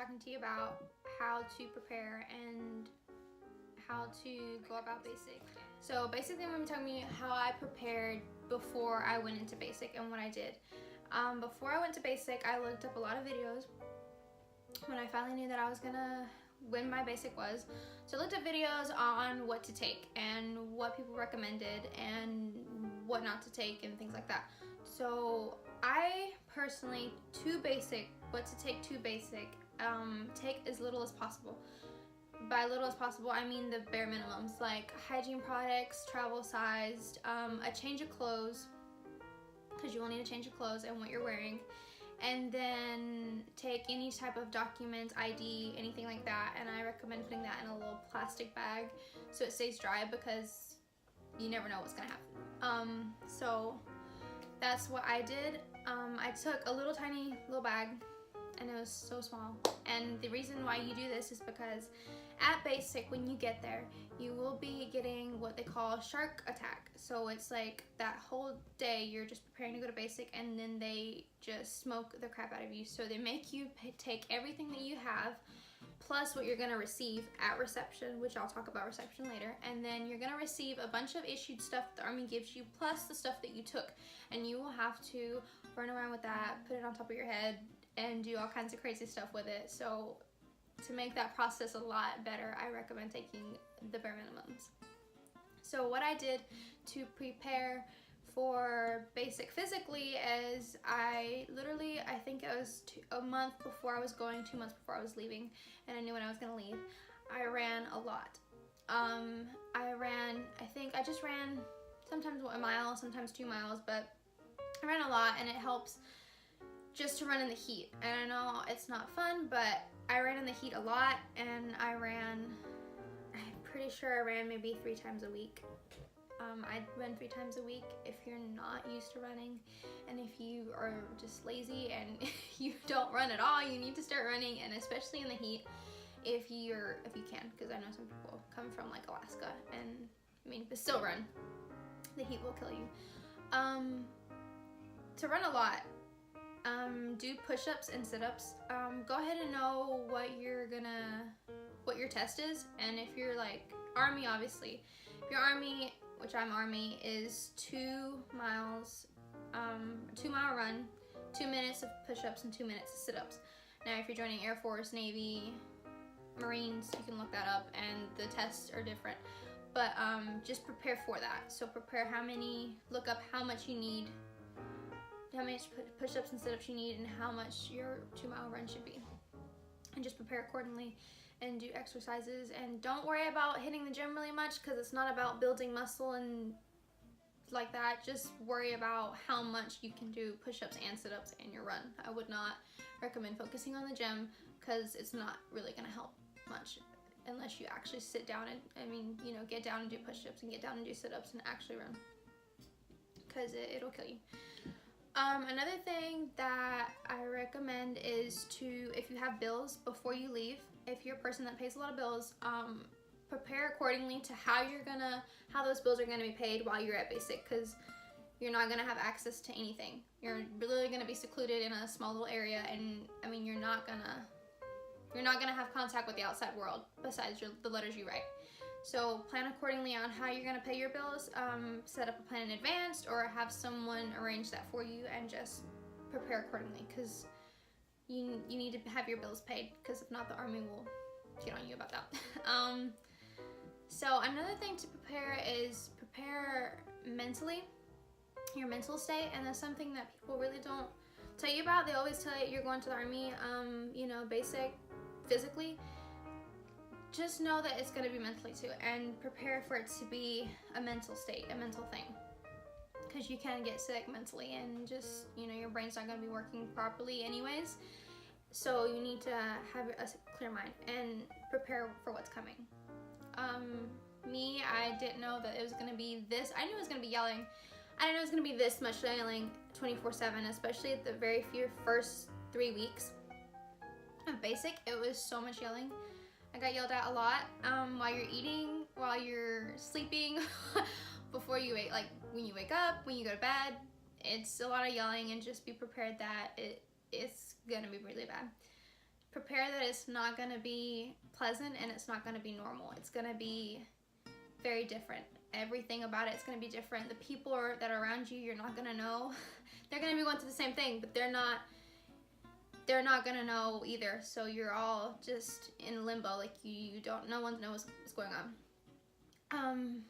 talking to you about how to prepare and how to go about basic. So basically I'm going to be talking about how I prepared before I went into basic and what I did. Before I went to basic, I looked up a lot of videos when I finally knew that I was gonna, when my basic was. So I looked up videos on what to take and what people recommended and what not to take and things like that. So I personally, to basic, but to take to basic, take as little as possible. By little as possible, I mean the bare minimums, like hygiene products, travel sized, a change of clothes, because you will need a change of clothes and what you're wearing, and then take any type of document, ID, anything like that, and I recommend putting that in a little plastic bag so it stays dry because you never know what's gonna happen. So that's what I did. I took a little tiny little bag and it was so small, and the reason why you do this is because at basic, when you get there, you will be getting what they call shark attack. So it's like that whole day you're just preparing to go to basic and then they just smoke the crap out of you. So they make you take everything that you have plus what you're gonna receive at reception, which I'll talk about reception later, and then you're gonna receive a bunch of issued stuff the Army gives you plus the stuff that you took, and you will have to run around with that, put it on top of your head, and do all kinds of crazy stuff with it. So to make that process a lot better, I recommend taking the bare minimums. So what I did to prepare for basic physically is I think it was a month before I was going, 2 months before I was leaving, and I knew when I was gonna leave, I ran a lot. I just ran sometimes 1 mile, sometimes 2 miles, but I ran a lot, and it helps just to run in the heat. And I know it's not fun, but I ran in the heat a lot, and I'm pretty sure I ran maybe 3 times a week. I run 3 times a week if you're not used to running, and if you are just lazy and you don't run at all, you need to start running, and especially in the heat if you can, because I know some people come from like Alaska and but still run. The heat will kill you. To run a lot, do push-ups and sit-ups. Go ahead and know what your test is, and if you're like Army, obviously, if you're Army, which I'm Army, is 2 miles, 2-mile run, 2 minutes of push-ups and 2 minutes of sit-ups. Now if you're joining Air Force, Navy, Marines, you can look that up, and the tests are different, but just prepare for that. So look up how much you need, how many push-ups and sit-ups you need, and how much your 2-mile run should be, and just prepare accordingly and do exercises. And don't worry about hitting the gym really much, because it's not about building muscle and like that. Just worry about how much you can do push-ups and sit-ups in your run. I would not recommend focusing on the gym, because it's not really going to help much unless you actually sit down and get down and do push-ups and get down and do sit-ups and actually run, because it'll kill you. Another thing that I recommend is if you have bills before you leave, if you're a person that pays a lot of bills, prepare accordingly to how those bills are gonna be paid while you're at basic, because you're not gonna have access to anything. You're really gonna be secluded in a small little area, and you're not gonna have contact with the outside world besides the letters you write. So plan accordingly on how you're gonna pay your bills. Set up a plan in advance, or have someone arrange that for you, and just prepare accordingly, because you need to have your bills paid, because if not, the Army will get on you about that. So another thing to prepare is prepare mentally, your mental state, and that's something that people really don't tell you about. They always tell you you're going to the Army, basic, physically. Just know that it's going to be mentally too, and prepare for it to be a mental state, a mental thing, because you can get sick mentally, and just your brain's not going to be working properly anyways. So you need to have a clear mind and prepare for what's coming. I didn't know that it was going to be this. I knew it was going to be yelling. I didn't know it was going to be this much yelling 24/7, especially at the very first 3 weeks of basic. It was so much yelling. I got yelled at a lot while you're eating, while you're sleeping, before you wake, like when you wake up, when you go to bed. It's a lot of yelling, and just be prepared that it's gonna be really bad. prepare that it's not going to be pleasant and it's not going to be normal. It's going to be very different. Everything about it's going to be different. The people that are around you, you're not going to know. They're going to be going through the same thing, but they're not going to know either. So you're all just in limbo. Like you don't, no one knows what's going on.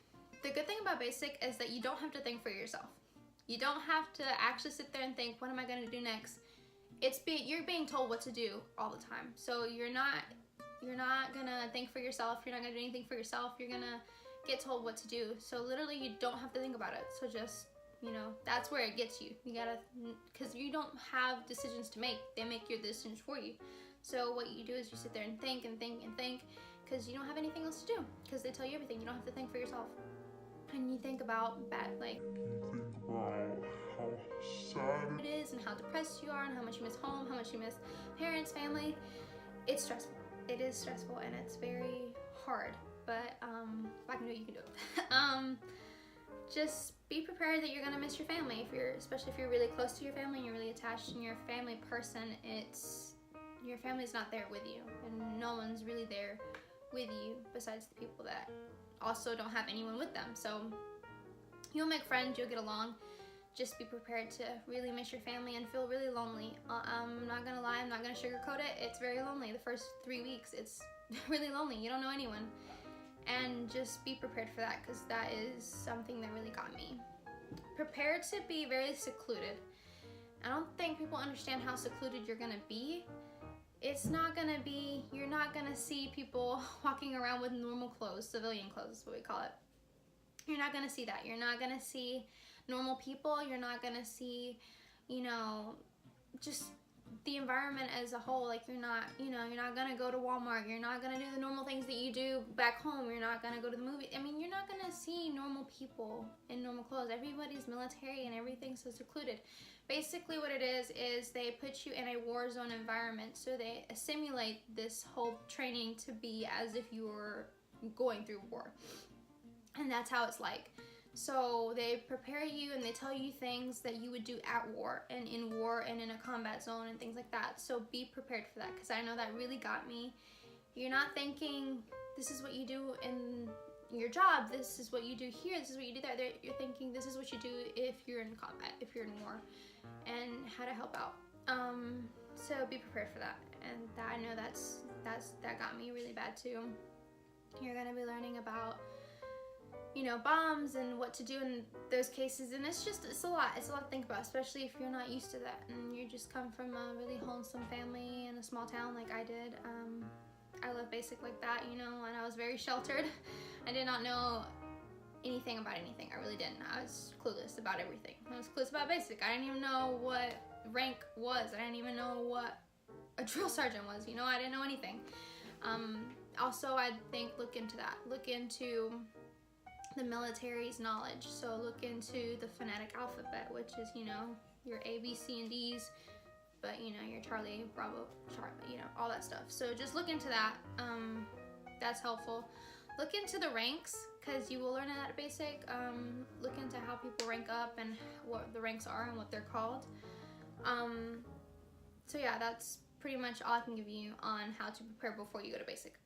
The good thing about basic is that you don't have to think for yourself. You don't have to actually sit there and think, what am I going to do next? You're being told what to do all the time. So you're not gonna think for yourself. You're not gonna do anything for yourself. You're gonna get told what to do. So literally you don't have to think about it. So just, that's where it gets you. You gotta, because you don't have decisions to make. They make your decisions for you. So what you do is you sit there and think and think and think, because you don't have anything else to do, because they tell you everything. You don't have to think for yourself. And you think about how sad it is and how depressed you are and how much you miss home, how much you miss parents, family. It's stressful. It is stressful and it's very hard, but if I can do it, you can do it. Just be prepared that you're gonna miss your family, especially if you're really close to your family and you're really attached and you're a family person. Your family's not there with you, and no one's really there with you besides the people that also don't have anyone with them. So you'll make friends, you'll get along. Just be prepared to really miss your family and feel really lonely. I'm not gonna lie, I'm not gonna sugarcoat it. It's very lonely. The first 3 weeks, it's really lonely. You don't know anyone. And just be prepared for that, because that is something that really got me. Prepare to be very secluded. I don't think people understand how secluded you're gonna be. It's not gonna be, you're not gonna see people walking around with normal clothes, civilian clothes is what we call it. You're not gonna see that. You're not gonna see normal people. You're not gonna see, just the environment as a whole. Like you're not gonna go to Walmart. You're not gonna do the normal things that you do back home. You're not gonna go to the movie. I mean, you're not gonna see normal people in normal clothes. Everybody's military and everything's so secluded. Basically what it is they put you in a war zone environment. So they simulate this whole training to be as if you were going through war. And that's how it's like. So they prepare you and they tell you things that you would do at war and in war and in a combat zone and things like that. So be prepared for that, because I know that really got me. You're not thinking this is what you do in your job, this is what you do here, this is what you do there. You're thinking this is what you do if you're in combat, if you're in war, and how to help out. So be prepared for that. And I know that got me really bad too. You're gonna be learning about bombs and what to do in those cases, and it's a lot to think about, especially if you're not used to that and you just come from a really wholesome family in a small town like I did. I left basic like that, and I was very sheltered. I did not know anything about anything. I really didn't. I was clueless about everything. I was clueless about basic. I didn't even know what rank was. I didn't even know what a drill sergeant was. I didn't know anything. Also, I think look into that. Look into the military's knowledge. So look into the phonetic alphabet, which is, your A, B, C, and D's, but your Charlie, Bravo, Charlie, all that stuff. So just look into that. That's helpful. Look into the ranks, because you will learn it at basic. Look into how people rank up and what the ranks are and what they're called. So yeah, that's pretty much all I can give you on how to prepare before you go to basic.